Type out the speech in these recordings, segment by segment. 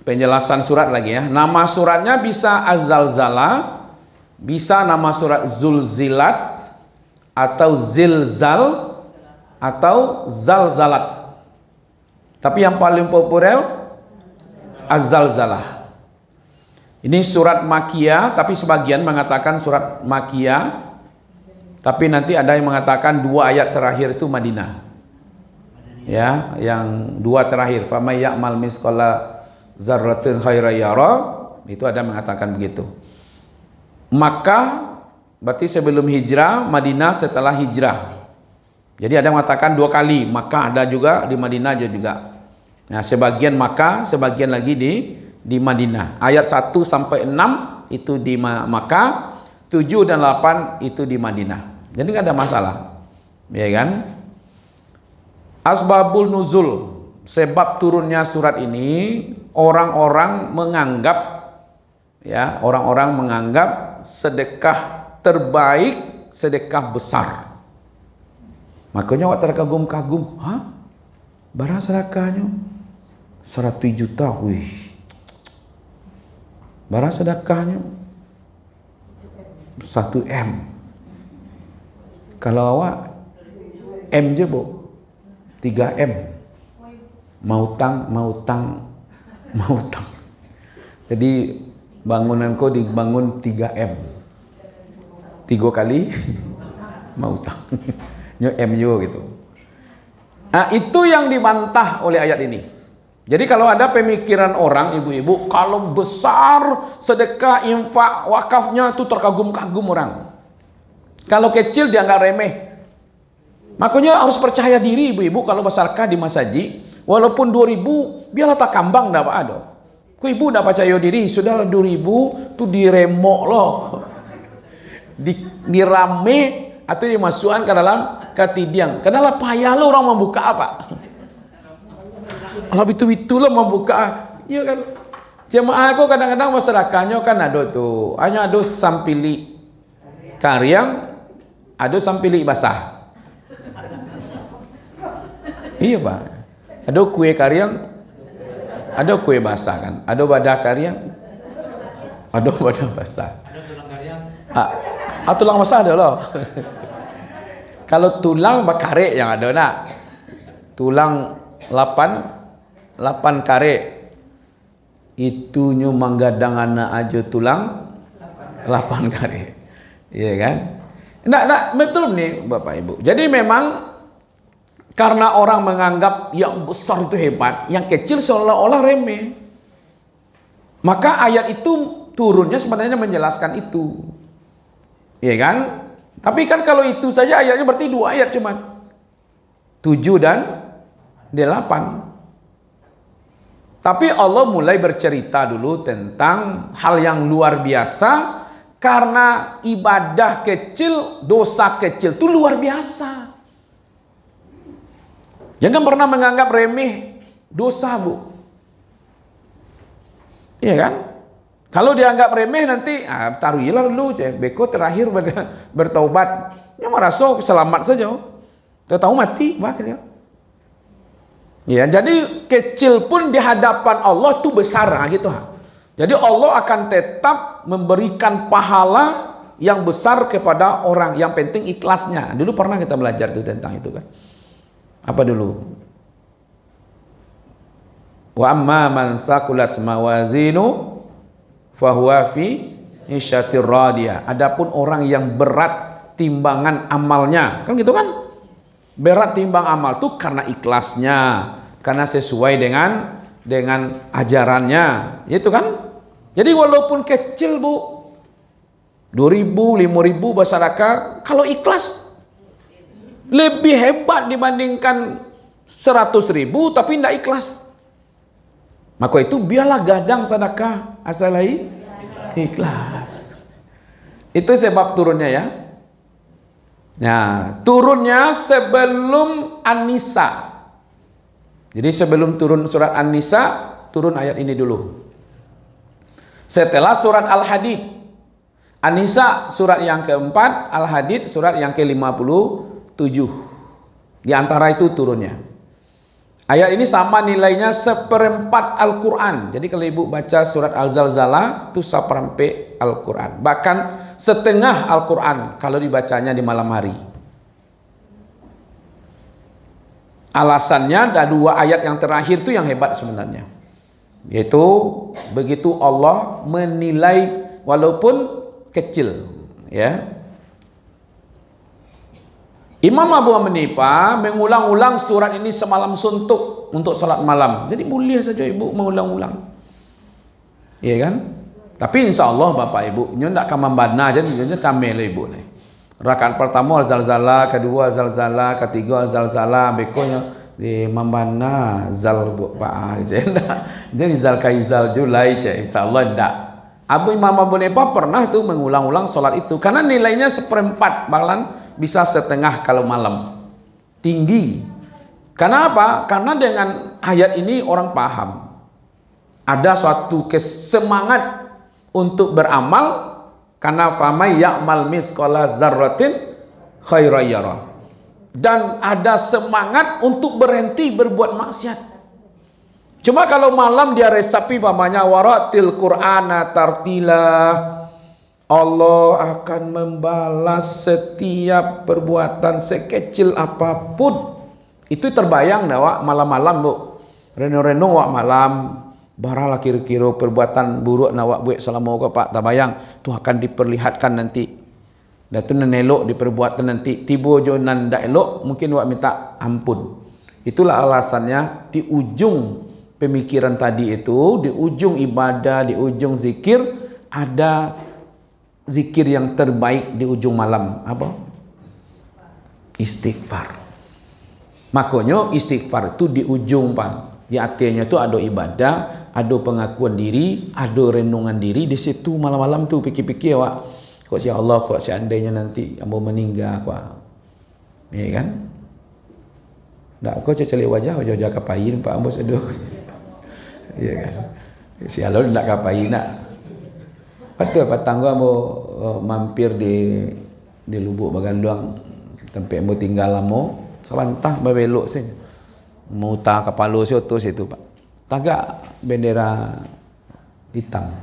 penjelasan surat lagi ya. Nama suratnya bisa Az-Zalzalah, bisa nama surat Zulzilat, atau Zilzal, atau Zalzalat. Tapi yang paling populer Az-Zalzalah. Ini surat Makkiyah, tapi sebagian mengatakan surat Makkiyah. Tapi nanti ada yang mengatakan 2 ayat terakhir itu Madinah. Ya, yang 2 terakhir, "Famay ya'mal misqala dzarratin khairan yara", itu ada mengatakan begitu. Makkah berarti sebelum hijrah, Madinah setelah hijrah. Jadi ada yang mengatakan 2 kali, Makkah ada juga, di Madinah juga. Nah, sebagian Makkah, sebagian lagi di Madinah. Ayat 1 sampai 6 itu di Makkah, 7 dan 8 itu di Madinah. Jadi nggak ada masalah, ya kan? Asbabul nuzul, sebab turunnya surat ini, orang-orang menganggap, ya, orang-orang menganggap sedekah terbaik sedekah besar. Makanya waktu terkagum-kagum, barang sedekahnya 100 juta, wih. Barang sedekahnya 1 M. Kalau awak M je bu, 3 M. Mau utang. Jadi bangunanku dibangun 3 M. 3 kali mau utang. Nyo M yo gitu. Nah, itu yang dibantah oleh ayat ini. Jadi kalau ada pemikiran orang, ibu-ibu, kalau besar sedekah, infak, wakafnya itu terkagum-kagum orang. Kalau kecil dianggap remeh. Makanya harus percaya diri ibu-ibu kalau bersedekah di masjid, walaupun 2.000, biarlah tak kambang dah ada. Ku ibu dah percaya diri, sudahlah 2.000 tu diremok loh. Dirame atau dimasukkan ke dalam katidiang. Kenapa payah lo orang membuka apa? Kalau itu-itulah membuka, ya kan? Jemaah aku kadang-kadang masyarakatnya kan ada tuh, hanya ada sampili karyang, ada sampili basah. Iya pak, ada kue karyang, ada kue basah kan, ada badak karyang, ada badak basah. Ada tulang karyang. Tulang basah ada loh. Kalau tulang bakare yang ada nak, tulang 8 kare itu nyu manggadang anak aja tulang 8 kare, iya kan? Nak betul nih bapak ibu. Jadi memang karena orang menganggap yang besar itu hebat, yang kecil seolah-olah remeh, maka ayat itu turunnya sebenarnya menjelaskan itu, iya kan? Tapi kan kalau itu saja ayatnya berarti 2 ayat cuma 7 dan 8. Tapi Allah mulai bercerita dulu tentang hal yang luar biasa, karena ibadah kecil, dosa kecil itu luar biasa. Jangan pernah menganggap remeh dosa bu, iya kan? Kalau dianggap remeh nanti taruhilah dulu, beko terakhir bertaubat, ya merasa selamat saja, tahu mati bahkan. Ya, jadi kecil pun di hadapan Allah itu besar gitu. Jadi Allah akan tetap memberikan pahala yang besar kepada orang, yang penting ikhlasnya. Dulu pernah kita belajar tuh tentang itu kan. Apa dulu? Wa amma man thaqulat mawazinu fahuwa fi isyatir radiyah. Adapun orang yang berat timbangan amalnya, kan gitu kan? Berat timbang amal tuh karena ikhlasnya, karena sesuai dengan ajarannya, itu kan? Jadi walaupun kecil bu, 2.000, 5.000 bersedekah, kalau ikhlas lebih hebat dibandingkan 100.000 tapi tidak ikhlas. Maka itu biarlah gadang sedekah asalai ikhlas. Itu sebab turunnya ya. Nah, turunnya sebelum An-Nisa. Jadi sebelum turun surat An-Nisa, turun ayat ini dulu. Setelah surat Al-Hadid. An-Nisa surat yang keempat, Al-Hadid surat yang ke-57. Di antara itu turunnya. Ayat ini sama nilainya seperempat Al-Quran. Jadi kalau ibu baca surat Al-Zalzalah itu seperempat Al-Quran. Bahkan setengah Al-Quran kalau dibacanya di malam hari. Alasannya ada 2 ayat yang terakhir itu yang hebat sebenarnya. Yaitu begitu Allah menilai walaupun kecil, ya. Imam Abu Hanifah mengulang-ulang surat ini semalam suntuk untuk salat malam. Jadi boleh saja ibu mengulang-ulang. Iya kan? Tapi insya Allah bapak ibu, nyo ndak akan membana aja, nyo camel ibu nih. Rakaat pertama Al-Zalzalah, kedua Al-Zalzalah, ketiga Al-Zalzalah, bekonya di membana zal pak aja ndak. Jadi zal kaizal julai je, insya Allah ndak. Imam Abu Hanifah pernah itu mengulang-ulang salat itu karena nilainya seperempat, bahkan bisa setengah kalau malam. Tinggi. Karena apa? Karena dengan ayat ini orang paham. Ada suatu kesemangat untuk beramal karena famay ya'mal misqala dzarratin khairan yarah. Dan ada semangat untuk berhenti berbuat maksiat. Cuma kalau malam dia resapi mamanya waratil Qur'ana tartila. Allah akan membalas setiap perbuatan sekecil apapun. Itu terbayang dah wak malam-malam bu. Renung-renung wak malam. Baralah kira-kira perbuatan buruk nak wak buat selama kau pak. Terbayang. Tu akan diperlihatkan nanti. Dan tu nan elok diperbuatan nanti. Tiba jo nan dak elok. Mungkin wak minta ampun. Itulah alasannya di ujung pemikiran tadi itu. Di ujung ibadah. Di ujung zikir. Ada zikir yang terbaik di ujung malam. Apa? Istighfar. Makanya istighfar itu di ujung pan. Di artinya itu ada ibadah, ada pengakuan diri, ada renungan diri. Di situ malam-malam tu pikir-pikir wak. Kok si Allah, kok seandainya nanti ambo meninggal wak. Ya kan? Tak kau cecali wajah kapain pak ambo seduh. Ya kan? Si Allah nak kapain nak. Betul petang gua mau mampir di Lubuk Baganduang tempat mau tinggal lama sabantah berbelok sini mau tak kepala situ situ pak tagak bendera hitam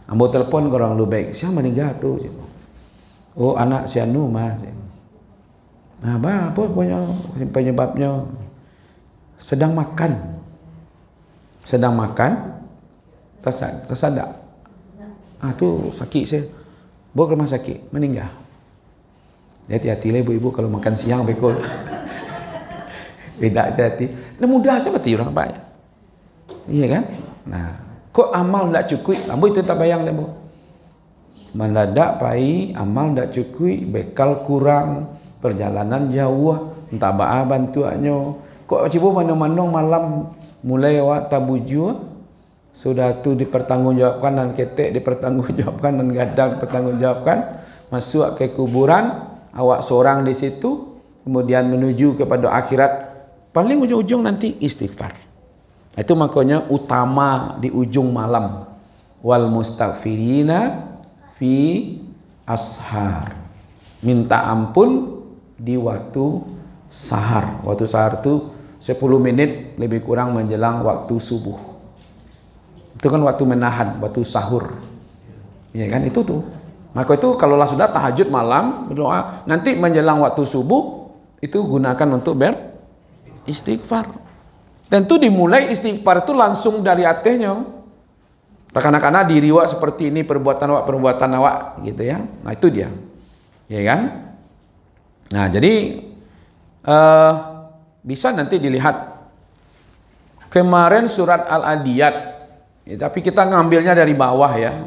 ambo telepon ke orang Lubek siapa meninggal tu oh anak si Anu mah nah apa punya penyebabnya sedang makan tersadak. Tu sakit saya. Bawa ke rumah sakit, meninggal. Hati-hati lah ibu-ibu kalau makan siang bekol. Tidak hati-hati. Nah mudah seperti orang baik. Iya kan? Nah, kok amal tak cukup? Ambo itu tak bayang dah bu. Mendadak pai, amal tak cukup, bekal kurang, perjalanan jauh, entah apa bantuannya. Kok cibo mana-mana malam mulai awak tabuju. Sudah tu dipertanggungjawabkan dan ketek dipertanggungjawabkan dan gadang dipertanggungjawabkan, masuk ke kuburan, awak seorang di situ, kemudian menuju kepada akhirat, paling ujung-ujung nanti istighfar. Itu makanya utama di ujung malam. Wal mustaghfirina fi ashar. Minta ampun di waktu sahar. Waktu sahar itu 10 menit lebih kurang menjelang waktu subuh. Itu kan waktu menahan, waktu sahur. Ya kan itu tuh. Maka itu kalau sudah tahajud malam berdoa, nanti menjelang waktu subuh itu gunakan untuk beristighfar. Tentu dimulai istighfar itu langsung dari hatinya. Takana-kana diri awak seperti ini, perbuatan awak gitu ya. Nah itu dia. Ya kan? Nah jadi bisa nanti dilihat kemarin surat Al-Adiyat. Ya, tapi kita ngambilnya dari bawah ya.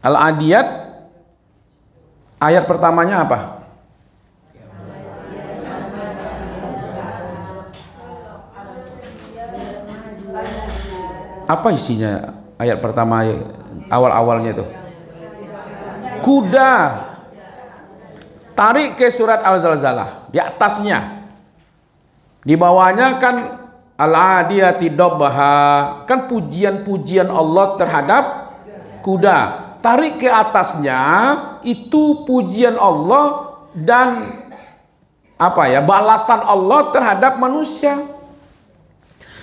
Al-Adiyat ayat pertamanya apa? Apa isinya ayat pertama awal-awalnya itu? Kuda. Tarik ke surat Al-Zalzalah. Di atasnya. Di bawahnya kan Al-Adiyati dobbaha, kan pujian-pujian Allah terhadap kuda. Tarik ke atasnya itu pujian Allah dan balasan Allah terhadap manusia.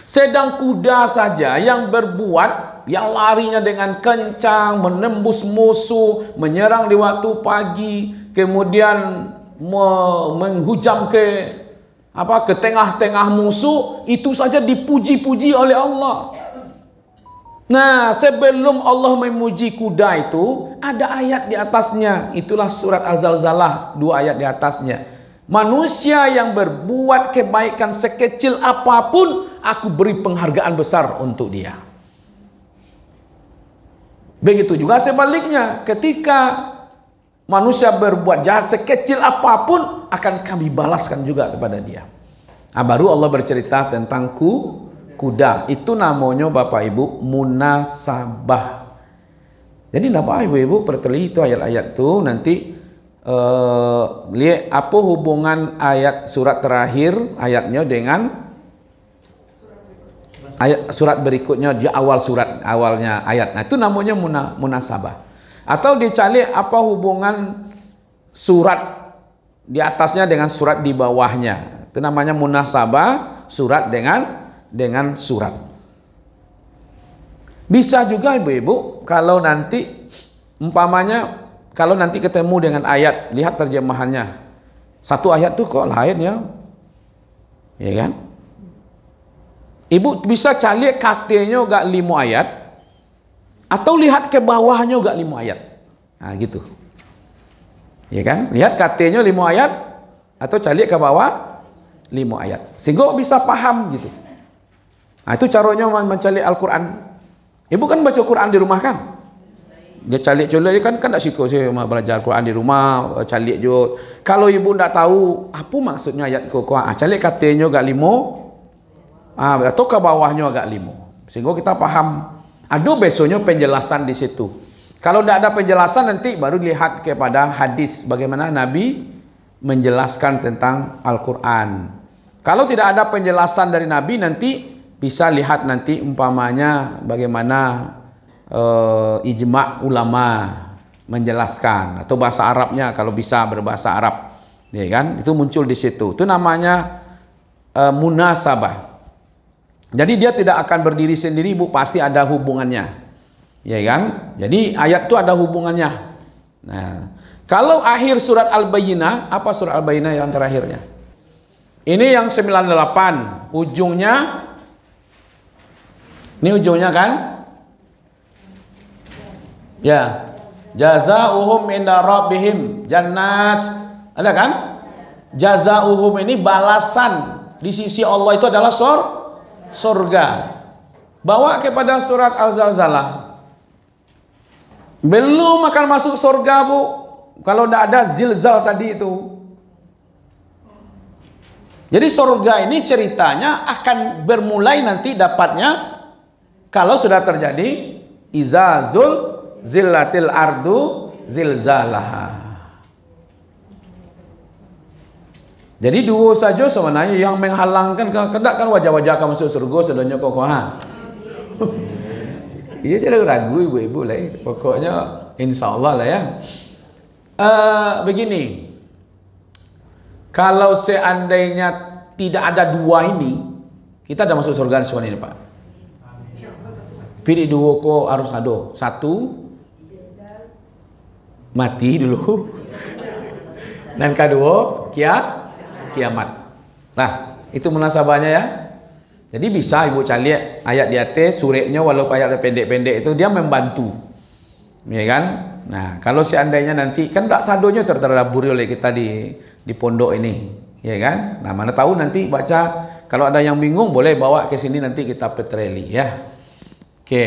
Sedang kuda saja yang berbuat, yang larinya dengan kencang, menembus musuh, menyerang di waktu pagi, kemudian menghujam ke tengah-tengah musuh, itu saja dipuji-puji oleh Allah. Nah, sebelum Allah memuji kuda itu, ada ayat di atasnya. Itulah surat Az-Zalzalah, 2 ayat di atasnya. Manusia yang berbuat kebaikan sekecil apapun, aku beri penghargaan besar untuk dia. Begitu juga sebaliknya, ketika manusia berbuat jahat sekecil apapun, akan kami balaskan juga kepada dia. Nah, baru Allah bercerita tentang kuda. Itu namanya Bapak Ibu munasabah. Jadi Bapak Ibu perteli itu ayat-ayat itu nanti lihat apa hubungan ayat surat terakhir ayatnya dengan ayat surat berikutnya di awal surat awalnya ayat. Nah, itu namanya munasabah. Atau dicari apa hubungan surat di atasnya dengan surat di bawahnya. Itu namanya munasabah, surat dengan surat. Bisa juga ibu-ibu kalau nanti umpamanya kalau nanti ketemu dengan ayat, lihat terjemahannya. Satu ayat tuh kok lain ya. Ya kan? Ibu bisa cari katanya gak 5 ayat atau lihat ke bawahnya gak 5 ayat. Nah, gitu. Ya kan? Lihat katanya 5 ayat atau cari ke bawah 5 ayat. Sehingga bisa paham gitu. Nah, itu caranya mencari Al-Qur'an. Ibu kan baca Quran di rumah kan? Dia calik-calik kan tak suka saya belajar Quran di rumah, calik je. Kalau ibu tak tahu apa maksudnya ayat Quran, calik katanya agak 5, atau ke bawahnya agak 5. Sehingga kita paham. Ada besoknya penjelasan di situ. Kalau tidak ada penjelasan nanti baru lihat kepada hadis bagaimana Nabi menjelaskan tentang Al-Quran. Kalau tidak ada penjelasan dari Nabi nanti bisa lihat nanti umpamanya bagaimana ijma' ulama menjelaskan, atau bahasa Arabnya kalau bisa berbahasa Arab, ya kan? Itu muncul di situ. Itu namanya munasabah. Jadi dia tidak akan berdiri sendiri, Bu, pasti ada hubungannya. Ya kan? Jadi ayat itu ada hubungannya. Nah, kalau akhir surat Al-Bayyinah, apa surat Al-Bayyinah yang terakhirnya? Ini yang 98, ujungnya. Ini ujungnya kan? Ya, jazaohum inda rabbihim jannat. Ada kan? Jazaohum ini balasan di sisi Allah itu adalah surga. Bawa kepada surat Al-Zalzalah. Belum akan masuk surga, Bu, kalau tidak ada zilzal tadi itu. Jadi surga ini ceritanya akan bermulai nanti dapatnya kalau sudah terjadi izazul zillatil ardu zilzalaha. Jadi dua saja sebenarnya yang menghalangkan kedak kan wajah-wajah kamu masuk surga sedanya kokohan. Iya, jangan ragu ibu-ibu lah. Pokoknya insyaallah lah ya. Begini. Kalau seandainya tidak ada dua ini, kita dah masuk surga semua ini, Pak. Pilih dua kok harus ada. Satu mati dulu. Dan kedua kiamat. Nah, itu munasabahnya ya. Jadi bisa ibu cari ayat di atas suratnya, walaupun ayat pendek-pendek itu dia membantu. Ya kan? Nah, kalau seandainya nanti kan tak sadonya tertadaburi oleh kita di pondok ini, ya kan? Nah, mana tahu nanti baca, kalau ada yang bingung boleh bawa ke sini nanti kita petreli ya. Oke.